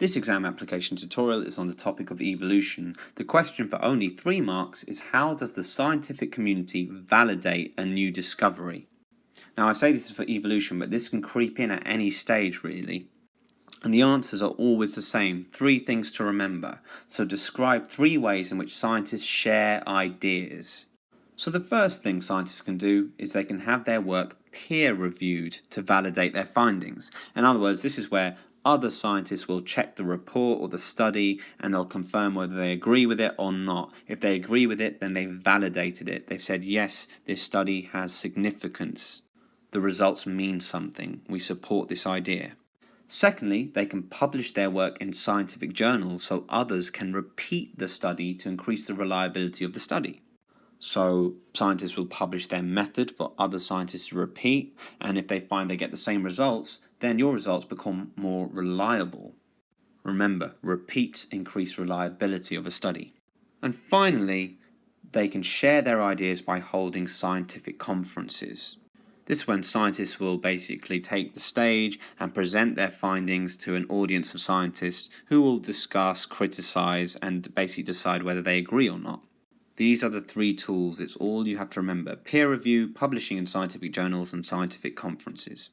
This exam application tutorial is on the topic of evolution. The question for only 3 marks is, how does the scientific community validate a new discovery? Now, I say this is for evolution, but this can creep in at any stage really. And the answers are always the same. 3 things to remember. So describe 3 ways in which scientists share ideas. So the first thing scientists can do is they can have their work peer reviewed to validate their findings. In other words, this is where other scientists will check the report or the study and they'll confirm whether they agree with it or not. If they agree with it, then they've validated it. They've said, yes, this study has significance. The results mean something. We support this idea. Secondly, they can publish their work in scientific journals so others can repeat the study to increase the reliability of the study. So scientists will publish their method for other scientists to repeat, and if they find they get the same results, then your results become more reliable. Remember, repeats increase reliability of a study. And finally, they can share their ideas by holding scientific conferences. This is when scientists will basically take the stage and present their findings to an audience of scientists who will discuss, criticize, and basically decide whether they agree or not. These are the 3 tools. It's all you have to remember: peer review, publishing in scientific journals, and scientific conferences.